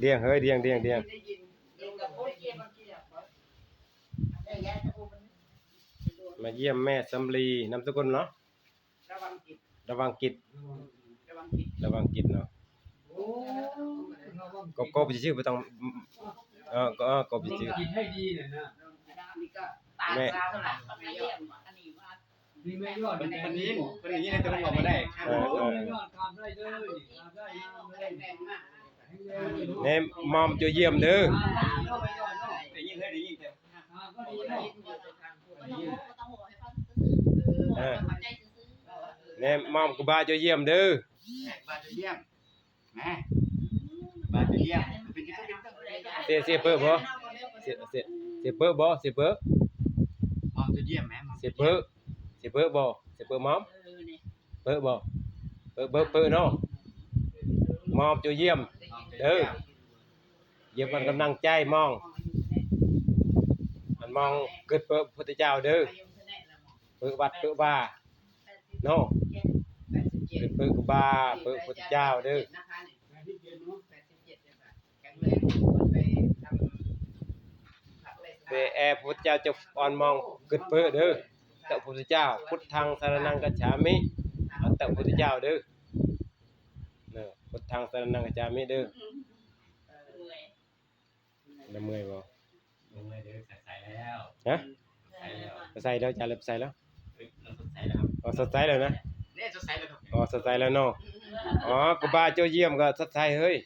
เดียงเฮ้ยเดียงมาเยี่ยมแม่สำลีนามสกุลเนาะระวังกิจเนาะกบชื่อบ่ต้องก็กบชื่อให้ดีน่ะนะแม่คนนี้น่าจะลงมาได้แม่มอมจะเยี่ยมเด้อแม่มอมกูบาจะเยี่ยมเด้อบ าจะเยี่ยมแม่บาจะเยี่ยมเสียเปิ้บ่เสียเปิ้บ่เสียเปิ้มอมจะเยี่ยมแม่เสียเปิ้บ่เสียเปิ้มอมเปิ้บ่เปิ้เนาะมอมจะเยี่ยมเด้อเยี่ยมมันกำลังใจมองมันมองเกิดเปิ้พุทธเจ้าเด้อเปิ้วัดเปิ้บาเนาะเกิดเปิ้บาเปิ้พุทธเจ้าเด้อแอพุทธเจ้าจะอ่อนมองเกิดเปิ้เด้อตะพุทธเจ้าพุทธังสรณังกัจฉามิตะพุทธเจ้าเด้อเนาะพุทธังสรณังกัจฉามิเด้อละเมื่อยบ่เมื่อยเด้อใส่แล้วฮะใส่แล้วจะเล็บใส่แล้วอ๋อสดใสแล้วนะเนี่ยสดใสแล้วครับอ๋อสดใสแล้วเนาะอ๋อกูบาเจ้าเยี่ยมก็สดใสเฮ้ย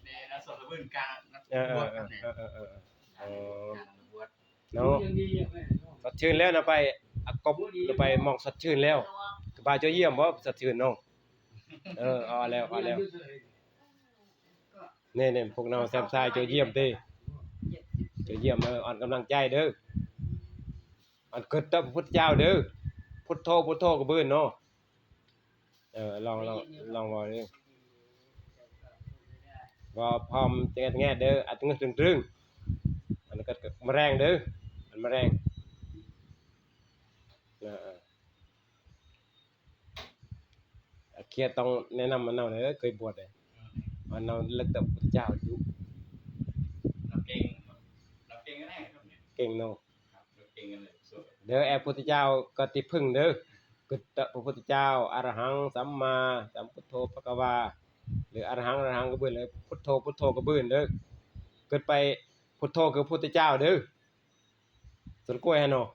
เนี่ยเราสดระเบิดกลางอ๋อเนาะสดชื่นแล้วนะไปกบไปมองสดชื่นแล้วกูบาเจ้าเยี่ยมบ่สดชื่นเนาะเอาแล้วเนี่ยพวกเราแซมซ่าเจ้าเยี่ยมเด้เจ้าเยี่ยมอ่อนกำลังใจเด้ออันเกิดตะพุทธเจ้าเด้อพุทโธก็เบิ่นเนาะลองว่าเด้อว่าพร้อมแง่เด้ออัดงึกตึงอันก็แมลงเด้ออันแมลงเครียดต้องแนะนำมันเอาเด้อเคยบวชเด้มันเอาลึกตะพุทธเจ้าอยู่เราเก่งกันแน่ครับเนี่ยเก่งเนาะครับเราเก่งกันเลยเด้อแอพุทธเจ้าก็ติพึ่งเด้อกุตตะพระพุทธเจ้าอรหังสัมมาสัมพุทโธภควาหรืออรหังก็เบิ่นเลยพุทโธก็เบิ่นเด้อเกิดไปพุทโธคือพุทธเจ้าเด้อสวนกล้วยฮะเนาะ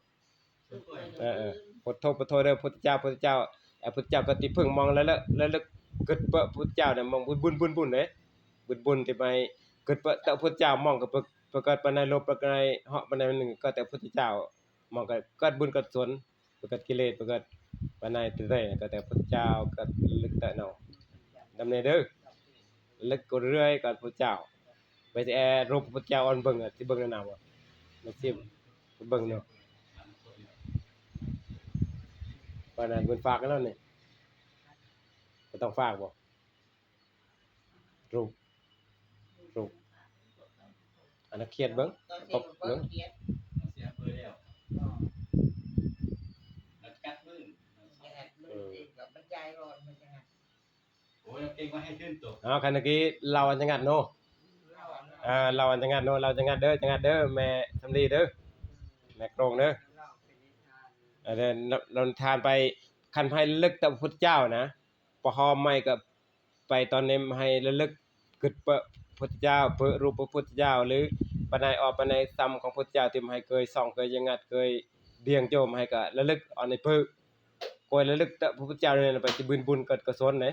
พุทโธเด้อพุทธเจ้าแอพุทธเจ้าก็ติพึ่งมองแล้วเกิดพระพุทธเจ้าเนี่ยมองบุญเด้บุญที่ไปเกิดพระพุทธเจ้ามองก็ประกาศปานในโลกประกาศเหาะปานในนึงก็แต่พุทธเจ้ามองก็เกิดบุญเกิดกุศลประกาศกิเลสประกาศปานในตื่นได้ก็แต่พุทธเจ้าก็ลึกแต่เนาะดำเนินเด้อลึกก็เรื่อยกับพุทธเจ้าไปสิรูปพุทธเจ้าอ่อนเบิ่งสิเบิ่งแนวบ่มาสิเบิ่งเนาะปานนั้นเพิ่นฝากกันแล้วนี่บ่ต้องฝากบ่รูปอันนั้นเครียดเบิ่งตบเบิ่งเสียเพื่อแล้วแล้วกัดมือบรรยายร้อนมันจังโอ้ยเก่งว่าให้ขึ้นตัวคันเมื่อกี้เราอันจังงัดเนาะเราอันจังงัดเนาะเราจังงัดเด้อแม่สำลีเด้อแม่โกรงเด้อเดินเราทานไปคันให้ลึกตะพุทธเจ้านะพอหอมไม่ก็ไปตอนนี้ให้ระลึกกึดพระพุทธเจ้าเพื่อรูปพระพุทธเจ้าหรือปานในซ้ำของพุทธเจ้าที่ให้เคยส่องเคยยังงัดเคยเดียงโจมให้ก็ระลึกอันในเพื่อคอยระลึกตะพระพุทธเจ้าเนี่ยไปสิบุญเกิดกุศลเด้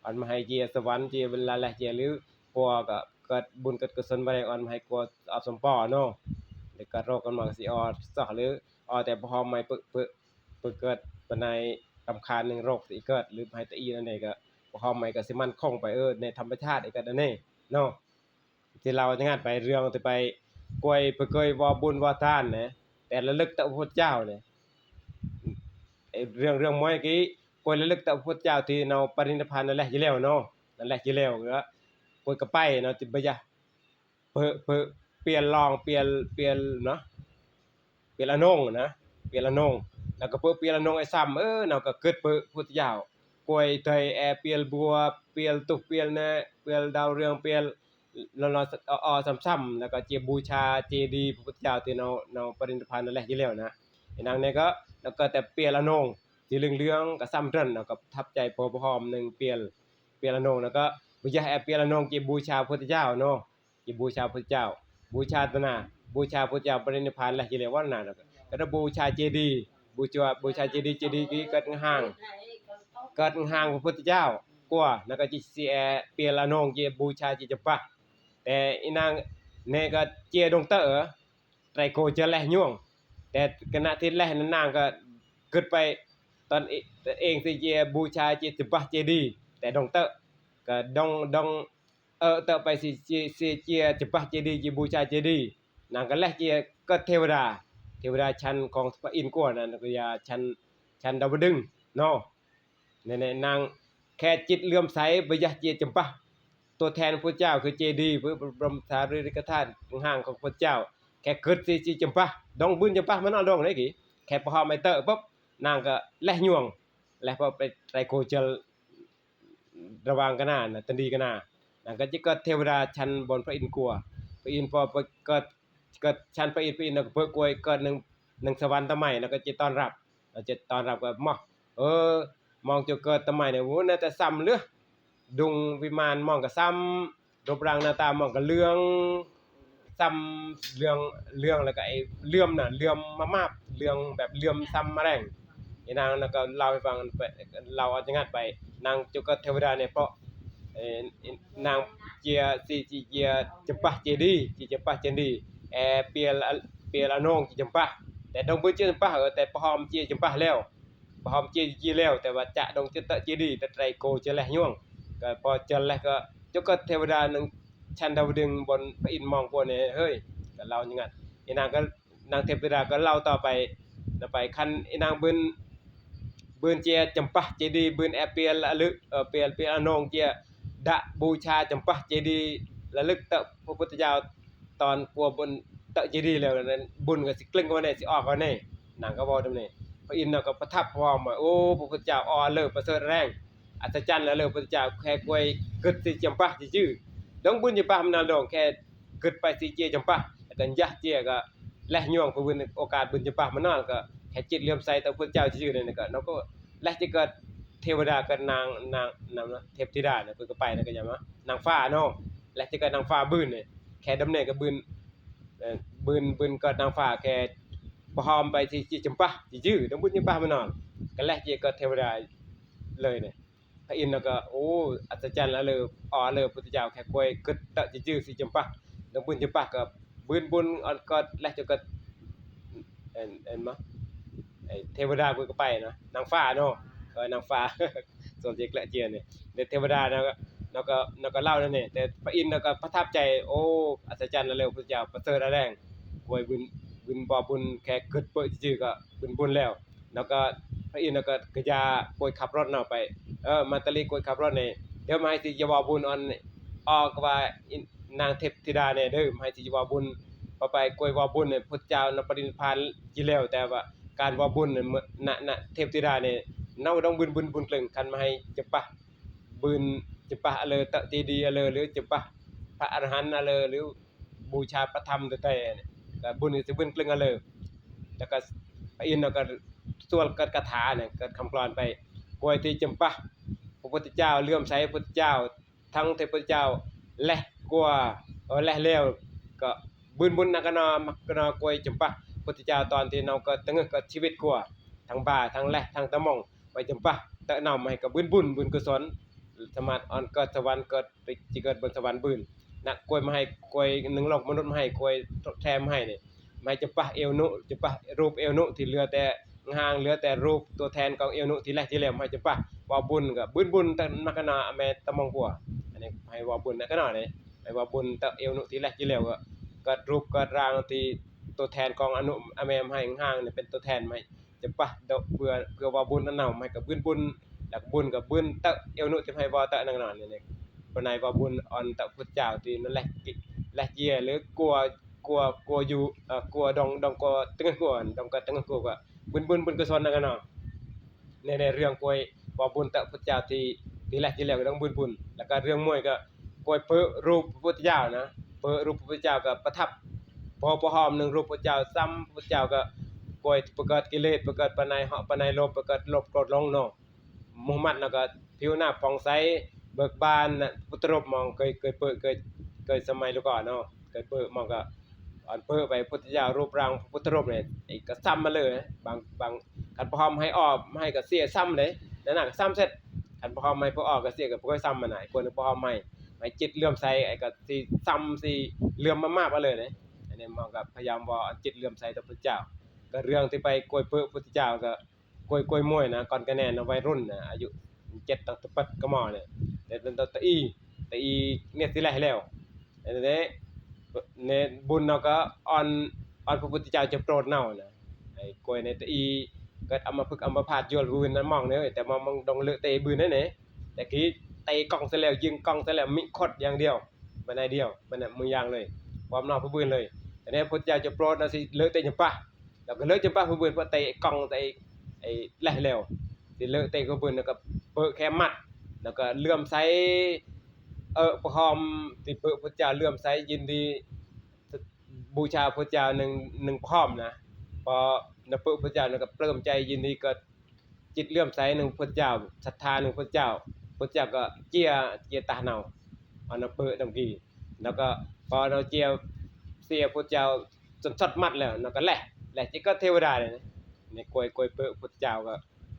อันมาให้เจียสวรรค์เจียเวลาแลเจียหรือพวก็เกิดบุญเกิดกุศลบ่ได้อันมาให้กลัวเอาสมปอเนาะหรือก็โรคกันมาสิซอกหรือแต่พอไม่เกิดปานในรำคาญนึงโรคสิเกิดหรือให้ตะอีนั่นเองก็พอไม่ก็สิมั่นคงไปในธรรมชาติอีกก็นั่นเองเนาะที่เราจะงานไปเรื่องที่ไปกวยไปเคยว่าบุญว่าทานนะแต่ระลึกตะพระพุทธเจ้าเนี่ยเรื่องมวยกี้กวยระลึกตะพระพุทธเจ้าที่เราปรินิพพานนั่นแหละอยู่แล้วเนาะนั่นแหละอยู่แล้วก็กวยก็ไปเนาะติบ่ยะเปลี่ยนลองเปลี่ยนเนาะเปลี่ยนอนงนะเปลี่ยนอนงแล้วก็เปลี่ยนอนงไอ้ซ้ำเนาะก็เกิดพุทธเจ้า กล้วยไทยแอเปียลบัวเปียลตุกเปียลนะเปียลดาวเรืองเปียลเราซ้ำๆแล้วก็เจียบูชาเจดีย์พระพุทธเจ้าที่เราปรินิพพานนั่นแหละอยู่แล้วนะไอ้นางเนี่ยก็แล้วก็แต่เปียละนงที่เหลืองๆก็ซ้ำเทินแล้วก็ทับใจพอพร้อมหนึงเปียละนงแล้วก็บูชาแอเปียละนงเจียบูชาพระพุทธเจ้าเนาะเจียบูชาพระพุทธเจ้าบูชาตนาบูชาพระพุทธเจ้าปรินิพพานแล้วอยู่แล้วว่านั่นน่ะก็บูชาเจดีย์บูชาเจดีย์ที่เกิดห่างพระพุทธเจ้ากว่าแล้วก็จิเสียเปียละนงเจียบูชาจิจปะแต่อีนางเนี่ยก็เจียดงเตอไตรโกจะแลย่วงแต่ขณะที่แลนั้นนางก็เกิดไปตอนเองสิเจียบูชาจิจปะเจดีย์แต่ดงเตอก็ดงเตอไปสิเจียจปะเจดีย์จิบูชาเจดีย์นางก็แลเจียก็เทวดาชั้นของพระอินทร์กว่านั่นก็อย่าชั้นดาวดึงส์เนาะในนางแค่จิตเลื่อมใสบยะเจียจำปาตัวแทนพระเจ้าคือเจดีย์พระบรมสารีริกธาตุห่างของพระเจ้าแค่เกิดสิจำปาดองบุญจำปามันเอาดองได้กี่แค่พอไม่เตอปุ๊บนางก็แลย่วงและพอไปไตรโกเจลระวังกันน่ะตันดีกันน่ะนางก็จิก็เทวดาชั้นบนพระอินทร์กว่าพระอินทร์พอก็ชั้นพระอินทร์ก็เพิ่นกวยก็หนึ่งสวรรค์ตะใหม่แล้วก็จะต้อนรับก็มองจะเกิดตะใหม่เนี่ยโหน่าจะซ้ำเรือดุงวิมานมองก็ซ้ำรูปร่างหน้าตามองก็เรื่องซ้ำเรื่องแล้วก็ไอ้เลื่อมน่ะเลื่อมมากๆเรื่องแบบเลื่อมซ้ำมาแรงไอ้นางแล้วก็เล่าให้ฟังไปเราเอาจังงัดไปนางจุกเทวดาเนี่ยเพราะนางเจียเจียจำปาเจดีย์จำปาเจดีย์เปียละนงจำปาแต่ดงบ่เจจำปาแต่พร้อมเจียจำปาแล้วพร้อมเจียแล้วแต่ว่าจะดงจะตะเจดีย์แต่ไตรโกจะแลย่วงก็พอจะแล้วก็จุกเทวดานึงชั้นดาวดึงบนพระอินทร์มองพวกนี้เฮ้ยก็เล่าอย่างงั้นไอ้นางเทวดาก็เล่าต่อไปคันไอ้นางบืนเจียจำปาเจดีย์บืนเปียละลึกเปียละนงเจียดะบูชาจำปาเจดีย์ระลึกตะพระพุทธเจ้าตอนปัวบนตะเจดีย์แล้วนั้นบุญก็สิกลิ้งว่าแน่สิออกว่าแน่นางก็เว้าดำนี้พระอินทร์ก็ประทับพร้อมว่าโอ้พระพุทธเจ้าเลิศประเสริฐแรงอัศจรรย์แล้วพระพุทธเจ้าแค่กวยเกิดสิจำปาจื้อดงบุญจำปามันดองแค่เกิดไปสิเจจำปาแล้วก็ยะเจียก็และย่วงพระบุญโอกาสบุญจำปามันนั่นก็แค่จิตเลื่อมใสต่อพระพุทธเจ้าจื้อนั่นก็เนาะก็และจะเกิดเทวดากับนางเทพธิดาเนี่ยเพิ่นก็ไปนะก็หยังว่านางฟ้าเนาะและจะเกิดนางฟ้าบื้นเนี่ยแค่ดำเนินก็บื้นก็นางฟ้าแค่พร้อมไปสิจำปาจื้อดงบุญจำปามันนั่นก็และจะเกิดเทวดาเลยเนี่ยพระอินทร์ก็โอ้อัศจรรย์แล้วเลยเลยพุทธเจ้าแค่กวยกึดตะจื้อสิจำปาดงบุญจำปาก็บุญก็และจะก็มะไอ้เทวดาเพิ่นก็ไปเนาะนางฟ้าเนาะนางฟ้าสมเด็จละเจียเนี่ยเทวดาแล้วก็เล่านั่นนี่แต่พระอินทร์ก็ประทับใจโอ้อัศจรรย์แล้วเลยพุทธเจ้าประเสริฐแรงกวยบุญบ่บุญแค่กึดเปิ้ซื่อก็บุญแล้วก็พระอินทร์ก็กะยากวยขับรถเนาะไปมาตะลีกวยขับรถนี่เดี๋ยวมาให้สิจะว่าบุญก็ว่านางเทพธิดาเนี่ยเด้อมาให้สิจะว่าบุญพอไปกวยว่าบุญเนี่ยพุทธเจ้านปรินิพพานอยู่แล้วแต่ว่าการว่าบุญเนี่ยณเทพธิดาเนี่ยเนาต้องบุญกลึงคันมาให้จะปะบุญจะปะเลยตะเจดีย์เลยหรือจะปะพระอรหันต์เลยหรือบูชาพระธรรมแต่เนี่ยก็บุญสิบุญกลึงเลยแล้วก็พระอินทร์ก็สวดคาถาเนี่ยก็คำกลอนไปกวยที่จำปะพระพุทธเจ้าเลื่อมใสพระพุทธเจ้าทั้งเทพเจ้าและกว่าและแล้วก็บุญนักกนอกวยจำปะพุทธเจ้าตอนที่เราก็ตั้งก็ชีวิตกว่าทั้งบ่าทั้งแลทั้งตะมองไปจำปะตะนำให้กับบุญกุศลสมาธิเกิดสวรรค์เกิดไปจิเกิดบนสวรรค์บุญนักกวยมาให้กวยหนึ่งโลกมนุษย์มาให้กวยแถมให้นี่มาจำปะเอวนุจำปะรูปเอวนุที่เหลือแต่ห่างเหลือแต่รูปตัวแทนของเอวนุที่แรกที่แล้วให้จำปะว่าบุญก็บุญตะนักกนาแม่ตะมองกว่าอันนี้ให้ว่าบุญนักกนานี่ให้ว่าบุญตะเอวนุที่แรกที่แล้วก็รูปก็ร่างที่ตัวแทนของอนุอเมมให้ห่างๆนี่เป็นตัวแทนให้จะปะเพื่อว่าบุญนั้นเนาให้กับบุญแล้วบุญกับบุญตะเอวนุที่ให้ว่าตะนั่นน่ะนี่ปานใดว่าบุญอ่อนตะพุทธเจ้าที่นั่นแหละเยียหรือกลัวอยู่กลัวดองกลัวตึงกลัวดองก็ตึงกลัวก็บุญกุศลนั่นก็เนาะในเรื่องกวย บ่บุญตะพุทธเจ้าที่แรกที่แล้วก็ต้องบุญแล้วก็เรื่องมวยก็กวยเปิ้รูปพระพุทธเจ้านะเปิ้รูปพระพุทธเจ้าก็ประทับพอหอมหนึงรูปพระเจ้าซ้ำพระพุทธเจ้าก็กวยประเกิดกิเลสประเกิดปานใดเหาะปานใดโลภประเกิดโลภโกรธหลงเนาะมุฮัมมัดแล้วก็ผิวหน้าผ่องใสเบิกบานน่ะพุทธรูปมองเคยเปิ้เคยสมัยก่อนเนาะเคยเปิ้มองก็อันเปิ้ไปพุทธเจ้ารูปร่างพระพุทธรูปเนี่ยไอ้ก็ซ้ำมาเลยนะบางคันพร้อมให้ออกให้ก็เสียซ้ำเลยนั่นน่ะก็ซ้ำเสร็จคันพร้อมให้พอออกก็เสียก็บ่ค่อยซ้ำมาไหนควรพร้อมให้จิตเลื่อมใสไอ้ก็สิซ้ำสิเลื่อมมากๆมาเลยนะอันนี้มองก็พยายามว่าจิตเลื่อมใสต่อพระเจ้าก็เรื่องที่ไปกวยเปิ้พุทธเจ้าก็กวยมวยนะก่อนก็แน่นวัยรุ่นนะอายุ7ตั้งแต่ปัดก็มอเนี่ยแต่ตั้งแต่อีเนี่ยสิแลแล้วอันนี้ในบุญเนาะก็อ่อนพระพุทธเจ้าจะโปรดเนานะไอ้กวยในตะอีเกิดอัมพฤกษ์อัมพาตยลบืนนั้นมองเนี่ยแต่มองดงเลอะเตบืนนั่นแหละแต่กี้เตะกล้องซะแล้วยิงกล้องซะแล้วมิคดอย่างเดียวบ่ได้เดียวมันน่ะมืออย่างเลยความนอกพระบืนเลยแต่เนี่ยพระพุทธเจ้าจะโปรดนะสิเลอะเตะจังปะแล้วก็เลอะจังปะพระบืนเพราะเตะกล้องเตะไอ้แลแล้วสิเลอะเตะพระบืนแล้วก็เปิ้แค่มัดแล้วก็เลื่อมใสพร้อมที่พระพุทธเจ้าเลื่อมใสยินดีบูชาพระเจ้าหนึ่งพร้อมนะพอนะพระเจ้าก็ปลื้มใจยินดีก็จิตเลื่อมใสหนึ่งพระเจ้าศรัทธาหนึ่งพระเจ้าก็เจียตาเนาอันนั้นเปิดดังกี้แล้วก็พอเราเจียเสียพระเจ้าจนสัดมัดแล้วแล้วก็แหละจิก็เทวดาเลยนะในกวยเปิดพระเจ้าก็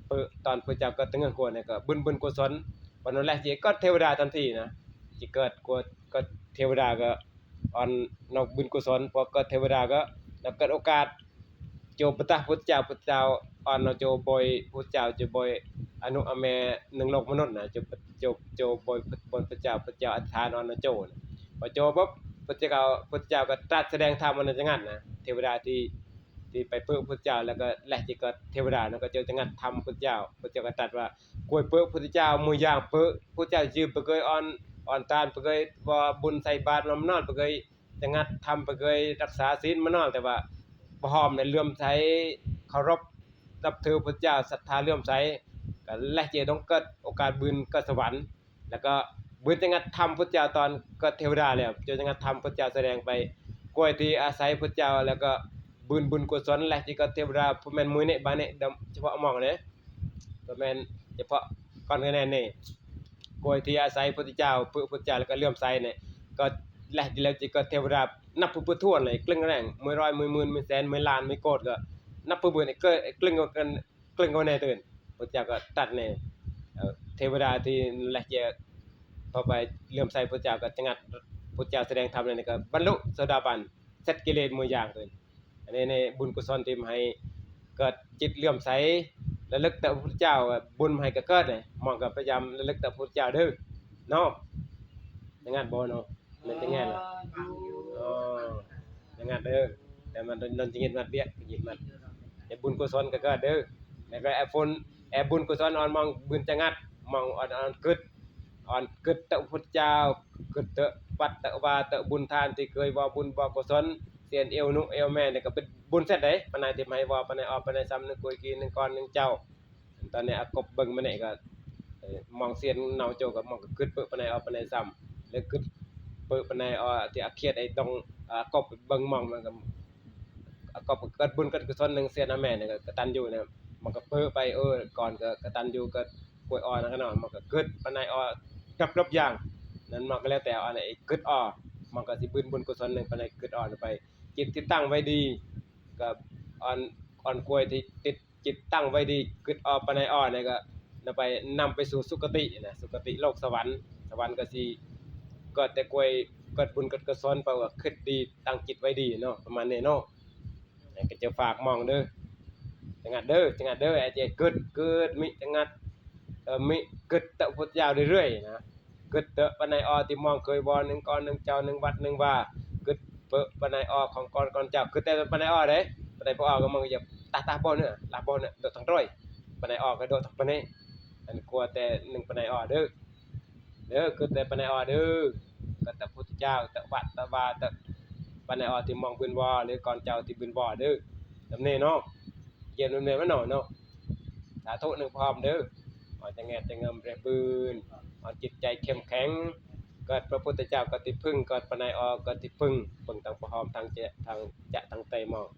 เปิดตอนพระเจ้าก็ตึงกวนเนี่ยก็บุญกุศลวันนั้นแหละจิก็เทวดาทันทีนะจิเกิดก็เทวดาก็อ่อนนอกบุญกุศลพอก็เทวดาก็แล้วเกิดโอกาสโจปตะพุทธเจ้าอ่อนโจบอยพุทธเจ้าโจบอยอนุอเมหนึ่งโลกมนุษย์นะโจบอยพระเจ้าอธิษฐานอ่อนโจนะพอโจปุ๊บพุทธเจ้าก็ตรัสแสดงธรรมอันจังงั้นนะเทวดาที่ไปเปิ้พุทธเจ้าแล้วก็แลจิก็เทวดาแล้วก็เจอจังงั้นธรรมพุทธเจ้าก็ตรัสว่ากวยเปิ้พุทธเจ้ามืออย่างเปิ้พุทธเจ้ายืมไปเคยอ่อนตานไปเคยบ่บุญใส่บาตรนอนไปเคยจังงั้นทำไปเคยรักษาศีลมานอนแต่ว่าบ่ฮอมในเลื่อมใสเคารพนับถือพระเจ้าศรัทธาเลื่อมใสก็และเจต้องเกิดโอกาสบุญก็สวรรค์แล้วก็บุญจังงั้นทำพระเจ้าตอนก็เทวดาแล้วเจอจังงั้นทำพระเจ้าแสดงไปกวยที่อาศัยพระเจ้าแล้วก็บุญกุศลและที่ก็เทวดาผู้แม่นมวยเนี่ยบาเนี่ยเฉพาะมองเนี่ยบ่แม่นเฉพาะก่อนคะแนนนี่กวยที่อาศัยพระเจ้าพระเจ้าแล้วก็เลื่อมใสเนี่ยก็และที่แล้วจิก็เทวดานับผู้ทั่วเลยกลึงแรงมื้อร้อยมื้อหมื่นมื้อแสนมื้อล้านมื้อโกดก็นับผู้เบิ่นก็กลึงกันแน่ตื่นพระเจ้าก็ตัดแน่เทวดาที่และจะพอไปเลื่อมใสพระเจ้าก็จังัดพระเจ้าแสดงธรรมนั่นก็บรรลุโสดาบันเสร็จกิเลสมื้ออย่างตื่นอันนี้ในบุญกุศลที่ให้เกิดจิตเลื่อมใสระลึกต่อพระพุทธเจ้าบุญให้ก็เกิดเลยมองก็พยายามระลึกต่อพระพุทธเจ้าเด้อเนาะจังงั้นบ่เนาะมันจังงั้นล่ะอ๋อจังงั้นเด้อแต่มันนนจิงิดมัดเบี้ยจิมัดไอ้บุญกุศลก็เกิดเด้อแล้วก็แอบุญกุศลอ่อนมองบุญจังงัดมองอ่อนกึดต่อพระพุทธเจ้ากึดต่อวัดต่อวาต่อบุญทานที่เคยบ่บุญบ่กุศลเสียนเอวนุเอวแม่นี่ก็เป็นบุญเสร็จเด้ปานใดที่ให้ว่าปานใดออกปานใดซ้ำนึงกุยกีนึงก่อนนึงเจ้าตอนนี้อากบเบิ่งมานี่ก็มองเสียนเนาโจก็มองก็กึดเปิ้ปานใดออกปานใดซ้ำแล้วกึดเปิ้ปานใดที่อาเครียดไอ้ตรงกบเบิ่งมองมันก็กบเกิดบุญเกิดกุศลนึงเสียนแม่นี่ก็กตัญญูเนี่ยมันก็เปิ้ไปก่อนก็กตัญญูก็กวยอ่อนนั่นเนาะมันก็กึดปานใดกรับอย่างนั้นมันก็แล้วแต่อันไหนกึดมันก็สิบุญกุศลนึงปานใดกึดไปจิตที่ตั้งไว้ดีก็อ่อนกล้วยที่ติดจิตตั้งไว้ดีกึดปานใดนี่ก็นำไปสู่สุคตินะสุคติโลกสวรรค์ก็สิเกิดแต่กล้วยเกิดบุญเกิดกุศลแปลว่าคิดดีตั้งจิตไว้ดีเนาะประมาณนี้เนาะก็จะฝากมองเด้อจังงั้นเด้อไอ้เจกึดมิจังงั้นมิกึดตะพุทธเจ้าเรื่อยๆนะกึดเตะปานใดที่มองเคยบ่นึงก่อนนึงเจ้านึงวัดนึงว่าเปิ้ปานใดของก่อนเจ้าคือแต่ปานใดเด้ปานใดบ่ก็มันก็จะตาบ่เนื้อลาบ่เนื้อโดดทั้งร้อยปานใดก็โดดทั้งปานนี้อันกลัวแต่1ปานใดเด้อคือแต่ปานใดเด้อก็แต่พุทธเจ้าแต่วัดแต่ว่าแต่ปานใดที่มองบุญบ่หรือก่อนเจ้าที่บุญบ่เด้อแบบนี้เนาะเย็นแม่นเนาะสาธุนึงพร้อมเด้อ เอาจะแงะจะเงิมแร่บืนเอาจิตใจเข้มแข็งเกิดพระพุทธเจ้าก็ติพึ่งเกิดปานายอก็ติพึ่งทางพระหอมทางทางไตหมอก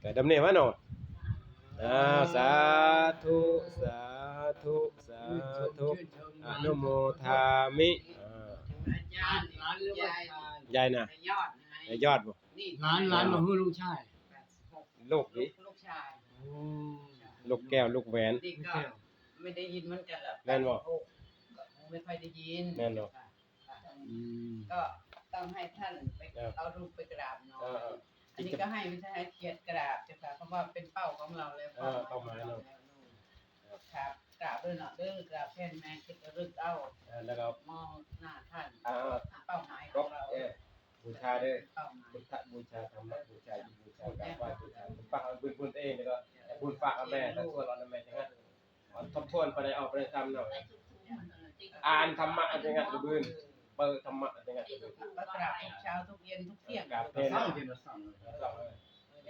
ก็ดำเนินว่าเนาะสาธุสาธุสาธุอนุโมทามิอาจารย์หลานหรือว่าย ายน่ะ ยอดไง ยอดบ่ นี่ หลานมาฮื้อลูกชาย ลูกดิ ลูกชาย ลูกแก้วลูกแหวน นี่ก็ไม่ได้ยินเหมือนกันหรอก แม่นบ่ ไม่ค่อยได้ยิน แม่นบ่ ก็ต้องให้ท่านไปเอารูปไปกราบหน่อยอันนี้ก็ให้ไม่ใช่ให้เกียรติกราบจ้ะค่ะเพราะว่าเป็นเป้าของเราแล้วครับกราบด้วยเนาะกราบแท่นแม่คิดรึกเอา แล้วก็ มองหน้าท่าน À, เป้าหมายข ก็ องเรา บูชาเด้อ เป้าหมาย พุทธบูชาธรรมบูชาบูชากราบไหว้บูชาฝากบุญเองแล้วก็บุญฝากแม่ทั้งส่วนเราแม่จังนั้นทบทวนไปได้ออกไปทำหน่อยอ่านธรรมะจังนั้นบืนเปิดธรรมะจังนั้น ก็กราบทุกเช้าทุกเย็นทุกเที่ยง กราบเพล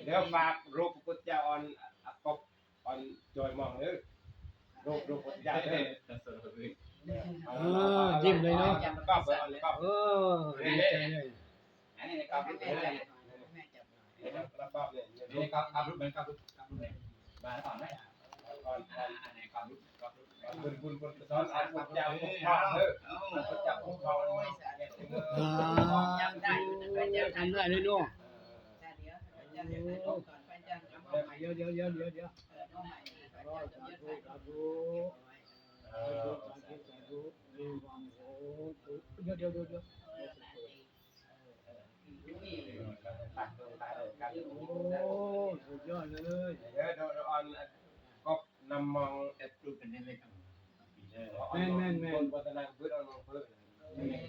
เดี๋ยวฝากรูปพุทธเจ้าออนกบออนจอยมองเด้อรูปพุทธเจ้าเด้อ ยิ้มเลยเนาะ ก็เปิดออนก็ ดีใจเลย อันนี้ครับรูป แม่ นี้ จับ เลย แม่จับ แล้วก็เนี่ย นี่ครับรูปมันครับรูปนี้มาก่อนไหม ก่อน อันไหนครับรูปครับรูป บุญสอนพุทธเจ้าพุทธเจ้าเด้อพุทธเจ้าพุทธเจ้า จำได้ก็จะ ทำได้เลยเนาะ เดี๋ยวจะเดี๋ยวให้ลูกก่อนไปจังเอาใหม่ เดี๋ยว เอาใหม่ไปจังจะยึดไปเดี๋ยว นี่ ตักตรงตายเลยกัน โอ้สุดยอดเลย เดี๋ยวเราออนก็นำมอง แต่รูปเป็นเล็กๆครับ คนวัฒนธรรมพื้นเอาลงพื้น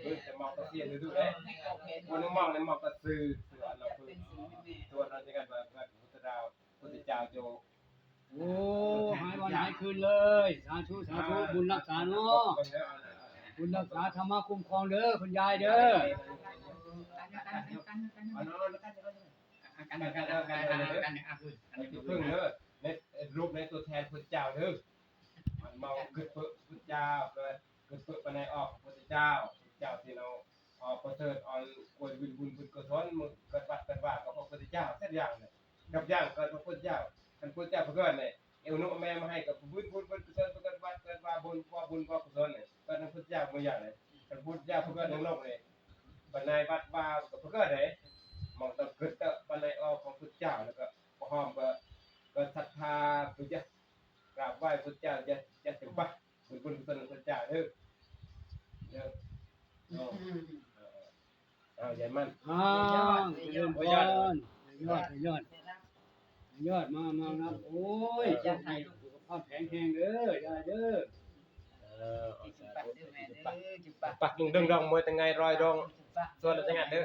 พื้นจะมองตะเกียนดูเลย ให้เขาเห็น คนมองเลยมองตะซื้ออันเรา จะ พื้ เป็น นสิ่งที่แม่ ตัวเราจะกันแบบพุทธดาวพุทธเจ้าโจ โอ้หายวันหายคืนเลยสาธุบุญรักษาเนาะบุญรักษาธรรมะคุ้มครองเด้อคุณยายเด้อ อันนั้น กันอันนี้ พึ่งเด้อในรูปในตัวแทนพุทธเจ้าเด้อมันเมาคือพุทธเจ้าเลยคือเปิดไปในออกพุทธเจ้าที่เราออกประเสริฐออนกวยบุญกุศลมึงเกิดวัดกันว่ากับพระพุทธเจ้าเส้นอย่างเลยกับอย่างเกิดพระพุทธเจ้าท่านพุทธเจ้าเพื่อนเนี่ยเอวนุแม่มาให้กับบุญกุศลเกิดวัดเกิดว่าบุญกุศลเนี่ยก็ท่านพุทธเจ้าเมื่ออย่างเลยท่านพุทธเจ้าเพื่อนในโลกเลยบรรณาวัดว่ากับเพื่อนเลยมองตะเกิดตะบรรณาออกของพุทธเจ้าแล้วก็พร้อมก็ศรัทธาพุทธเจ้ากราบไหว้พุทธเจ้าจะถึงปะบุญกุศลพุทธเจ้าเด้อเด้อใหญ่มัน เริ่มพยอดมาครับโอ้ยจะให้สุขภาพแข็งแรงเด้อยายเด้อ ปักดึงดองมวยตั้งไงรอยดองส่วนเราจะงัดเด้อ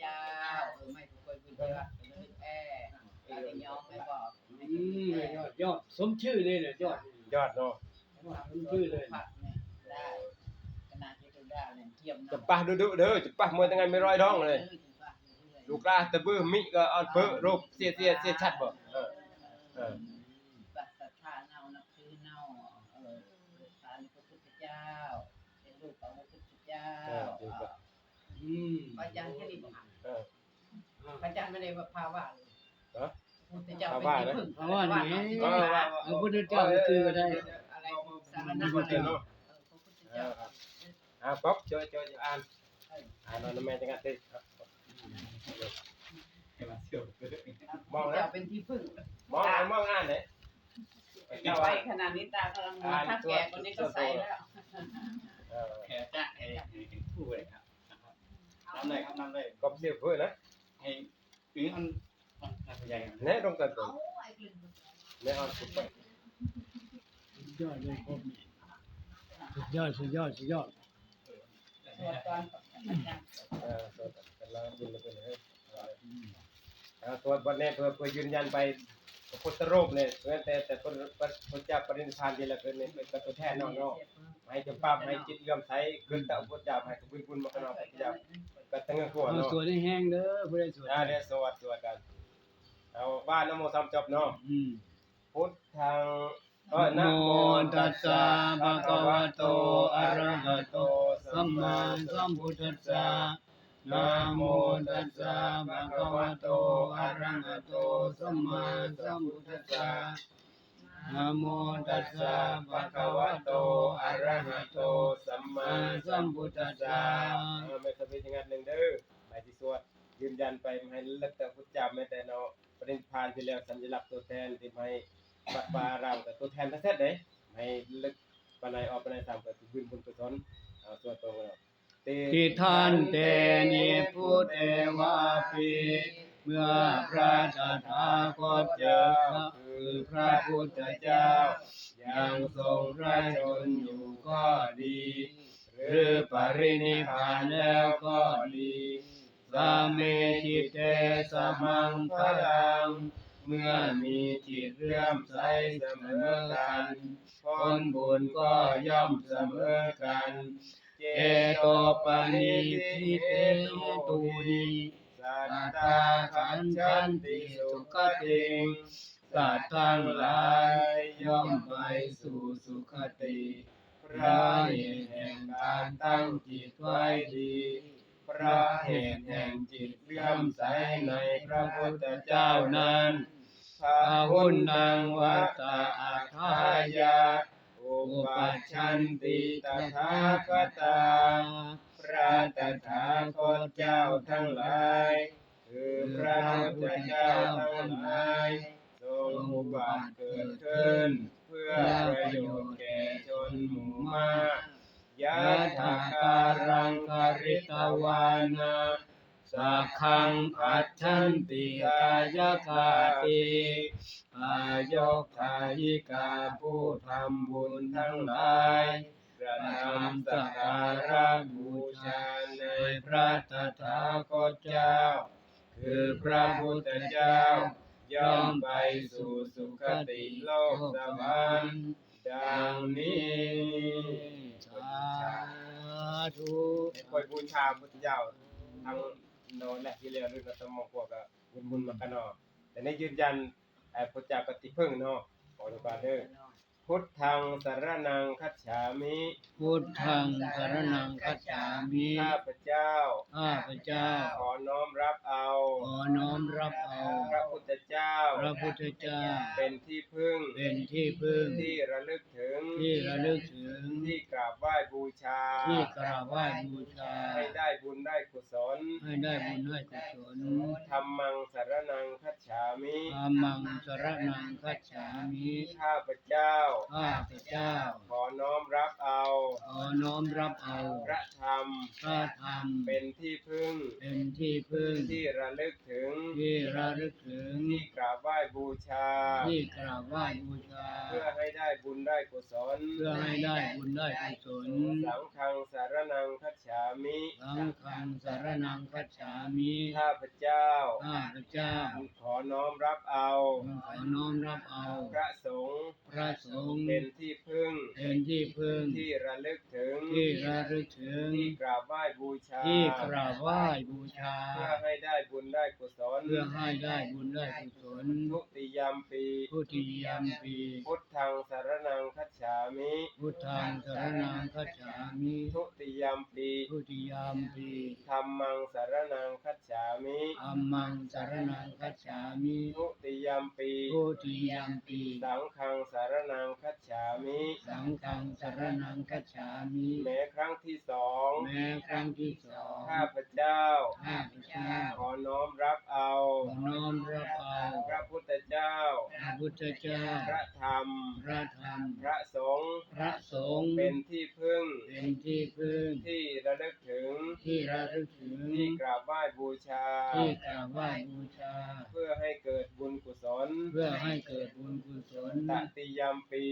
เจ้าไม่ถูกคนบุญเจ้าแอ่อะไรยอมไม่บอก ยอดสมชื่อเลยเนี่ยยอด ยอดเนาะ สมชื่อเลย ผักเนี่ยได้ขนาดที่ถึงได้เนี่ยเทียม จะปะดุเด้อจะปะมวยตั้งไงไม่รอยดองเลยลูกลาตะบื้อมิก็เอาเปิ้รูปเสียชัดบ่ปัสสัทธาเนานับถือเนาสารพระพุทธเจ้าเป็นลูกของพระพุทธเจ้าพระอาจารย์แค่นี้บอกพระอาจารย์ไม่ได้ว่าภาวะเลยพุทธเจ้าเป็นที่พึ่ง เพราะว่านี่พระพุทธเจ้าคือก็ได้ อะไรสารนักพระพุทธเจ้า ป๊อกเจออ่านแล้วแม่จะงัดดิ มองแล้วเป็นที่พึ่ง มองอ่านเลย ไปขนาดนี้ตากำลังมองถ้าแก่คนนี้ก็ใส่แล้ว แค่จะให้ผู้เลยครับนำเลยครับนำเลย กบเสียเพื่อนะ ให้ปีมันใหญ่ แน่ตรงกันตรงแน่อ่อนสุดไป ยอดเลยครบสุดยอด สวดก่อน กันแล้วบุญเลยตัววันนี้เพื่อยืนยันไปพุทธรูปเนี่ยแต่คนพระเจ้าปรินิพพานดีละเกินเนี่ยเป็นตัวแทนน้องๆให้จำป้าให้จิตเลื่อมใสเกินแต่พระเจ้าให้บุญมาขนาดพระเจ้าก็ตั้งหัวเนาะ สวยแห้งเด้อผู้ใดสวย เดี๋ยวสวัสดีกัน เอาว่านะโมสามจบเนาะ อืม พุทธัง นะโมตัสสะภะคะวะโตอะระหะโตสัมมาสัมพุทธัสสะนะโมตัสสะภะคะวะโตอะระหะโตสัมมาสัมพุทธัสสะนะโมตัสสะภะคะวะโตอะระหะโตสัมมาสัมพุทธัสสะ ไม่สบายจังงัดหนึ่งเด้อหมายที่สวดยืนยันไปให้เลิกแต่พุทธเจ้าแม้แต่เนาะประเด็นผ่านที่แล้วสัญลักษณ์ตัวแทนที่ให้ปัดปารามกับตัวแทนทั้งเซตเด้ให้เลิกปานใดออกปานใดตามกับบุญบุญกุศลสวดตรงแล้ว ทิท่านเตนิพุทธเอวาปิเมื่อพระตถาคตเจ้าคือพระพุทธเจ้ายังทรงพระชนอยู่ก็ดี หรือปรินิพพานแล้วก็ดีสามีจิตเตสมังพลังเมื่อมีจิตเลื่อมใสเสมอกันผลบุญก็ย่อมเสมอกันเจโตปนิทิเตตุหิสัตตาขันชันติสุขติงสัตว์ทั้งหลายย่อมไปสู่สุขติพระเหตุแห่งการตั้งจิตไว้ดีพระเหตุแห่งจิตเลื่อมใสในพระพุทธเจ้านั้นพาหุนังวัตตะอัฏฐายาอุปัชชันติตถาคตาพระตถาคตเจ้าทั้งหลายคือพระพุทธเจ้าทั้งหลายทรงอุบัติเกิดขึ้นเพื่อประโยชน์แก่ชนหมู่มากยะถาการังคาริตวานาสักขังอัจฉันติกายกาติอายกทายิกาผู้ทำบุญทั้งหลายกระทำสักการะบูชาในพระตถาคตเจ้าคือพระพุทธเจ้าย่อมไปสู่สุคติโลกสวรรค์ดังนี้สาธุคอยบูชาพุทธเจ้าทั้งโนนและที่เรียนเรื่องสมองพวกก็บุญมากันเนาะแต่ในยืนยันพุทธเจ้าก็ติพึ่งเนาะขอทุกการเด้อพุทธังสรณังคัจฉามิพุทธังสรณังคัจฉามิข้าพเจ้าขอน้อมรับเอาพระพุทธเจ้าเป็นที่พึ่งที่ระลึกถึงที่กราบไหว้บูชาให้ได้บุญได้กุศลธัมมังสรณังคัจฉามิข้าพเจ้าขอน้อมรับเอาพระธรรมเป็นที่พึ่งที่ระลึกถึงที่กราบไหว้บูชาเพื่อให้ได้บุญได้กุศลสังฆังสรณังคัจฉามิข้าพเจ้าขอน้อมรับเอาพระสงฆ์เป็นที่พึ่งที่ระลึกถึงที่กราบไหว้บูชาเพื่อให้ได้บุญได้กุศลทุติยมปีพุทธังสรณังคัจฉามิทุติยมปีธัมมังสรณังคัจฉามิทุติยมปีสังฆังสรณังคัจฉามิแม้ครั้งที่สองข้าพเจ้าขอน้อมรับเอาพระพุทธเจ้าพระธรรมพระสงฆ์เป็นที่พึ่งที่ระลึกถึงที่กราบไหว้บูชาเพื่อให้เกิดบุญกุศลตติยมปี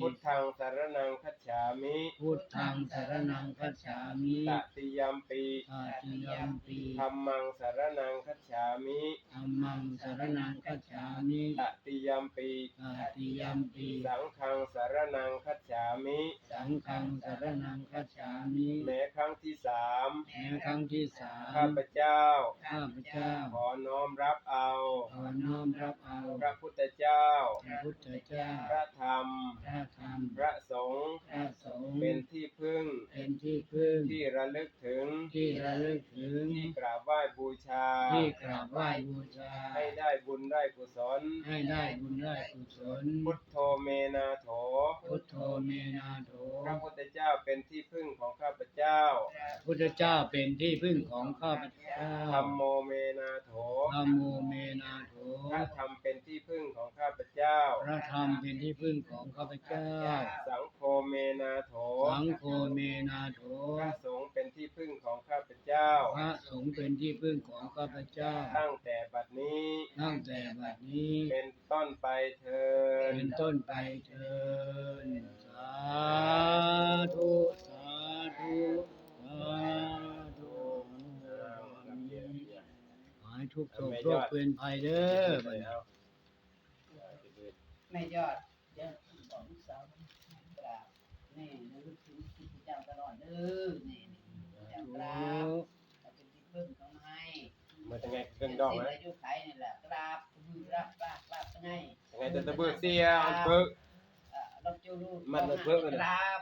พุทธังสรณังคัจฉ ามิ พุทธังสรณังคัจฉามิ ตติยัมปี ตติยัมปิ ธัมมังสรณังคัจฉามิ ธัมมังสรณังคัจฉามิ ตติยัมปี ตติยัมปิ สังฆังสรณังคัจฉามิ สังฆังสรณังคัจฉามิ แม้ครั้งที่สาม แม้ครั้งที่สาม ข้าพเจ้า ข้าพเจ้า ขอน้อมรับเอา ขอน้อมรับเอา พระพุทธเจ้า พระพุทธเจ้า พระธรรม พระธรรม พระสงฆ์ พระสงฆ์ เป็นที่พึ่ง เป็นที่พึ่ง ที่ระลึกถึง ที่ระลึกถึง ที่กราบไหว้บูชา ที่กราบไหว้บูชา ให้ได้บุญได้กุศล ให้ได้บุญได้กุศล พุทโธเมนาโถ พุทโธเมนาโถ พระพุทธเจ้าเป็นที่พึ่งของข้าพเจ้า พุทธเจ้าเป็นที่พึ่งของข้าพเจ้า ธัมโมเมนาโถ ธัมโมเมนาโถ พระธรรมเป็นที่พึ่งของข้าพเจ้า พระธรรมเป็นที่พึ่งของข้าพเจ้า สังโฆเมนาโถ สังโฆเมนาโถ พระสงฆ์เป็นที่พึ่งของข้าพเจ้า พระสงฆ์เป็นที่พึ่งของข้าพเจ้า ตั้งแต่บัดนี้ ตั้งแต่บัดนี้ เป็นต้นไปเถิด เป็นต้นไปเถิดสาธุสาธุสาธุหายทุกข์โศกโรคเป็นภัยเด้อบัดนี้ แม่ยอดเดี๋ยวบอกลูกสาวกราบนี่ระลึกถึงที่พระเจ้าตลอดเด้อนี่เจ้ากราบเราเป็นที่พึ่งของให้ มันจะไงเครื่องดองไหม อายุไขนี่แหละกราบมือรับกราบไง ยังไงจะตะเบิกเสียอันเบิก เราจูรู มันเพิ่มเลย กราบ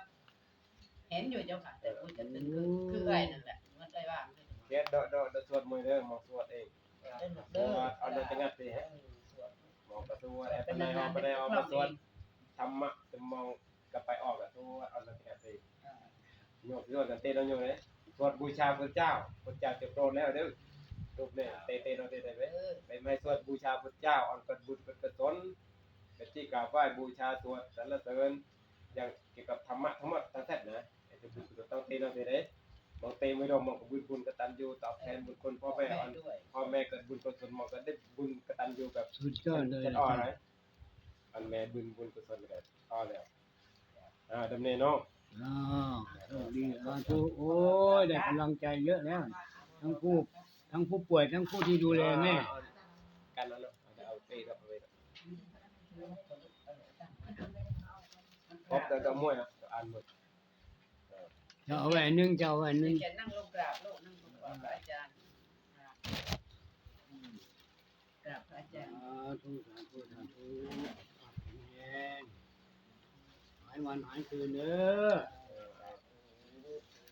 เห็นอยู่เจ้าค่ะแต่พูดจะตึงคือไอ้นั่นแหละมันได้ว่างเลย เฮ็ดดอกสวดมือเด้อมองสวดเองสวดเอาเราจะงัดสิฮะมองกระสวดแอบไปไหนออกไปไหนออกมาสวดธรรมะจะมองกลับไปออกอะสวดเอาเราจะงัดสิโยกสวดกันเตะเราโยกเลยสวดบูชาพระเจ้าพระเจ้าจะโปรดแล้วเด้อรูปเนี่ยเตะเราเตะได้ไหมไปไม่สวดบูชาพระเจ้าอันเป็นบุญเป็นกุศลเป็นที่กราบไหว้บูชาสวดสรรเสริญอย่างเกี่ยวกับธรรมะทั้งหมดทั้งเสร็จนะจะบุญกุศลต้องเตะเราเตะได้มองเตะไม่ลงมองกับบุญกตัญญูตอบแทนบุญคุณพ่อแม่อ่อนพ่อแม่เกิดบุญกุศลมองก็ได้บุญกตัญญูแบบ สุดยอดเลย จะอ่อนไหมอันแม่บุญกุศลเลยอ่อนแล้วดำเนินเนาะ อ้าวโชคดีสาธุโอ้ยได้กำลังใจเยอะแล้ว ทั้งผู้ป่วยทั้งผู้ที่ดูแลแม่ กันแล้วเนาะเอาเตะกับไปพบแต่ก็มั่วนะอ่านหมด จะเอาแหวนหนึงจะเอาแหวนหนึง จะนั่งลงกราบลูกนั่งลงกราบพระอาจารย์กราบพระอาจารย์ สาธุสาธุสาธุแข็งหายวันหายคืนเด้อ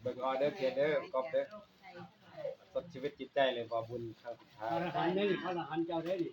เบิ่งออเดอร์เพียเดอร์กอบเด้อสดชีวิตจิตใจเลยบ่บุญครั้งสุดท้า พระ ย อรหันต์นี่พระอรหันต์เจ้าได้ดิ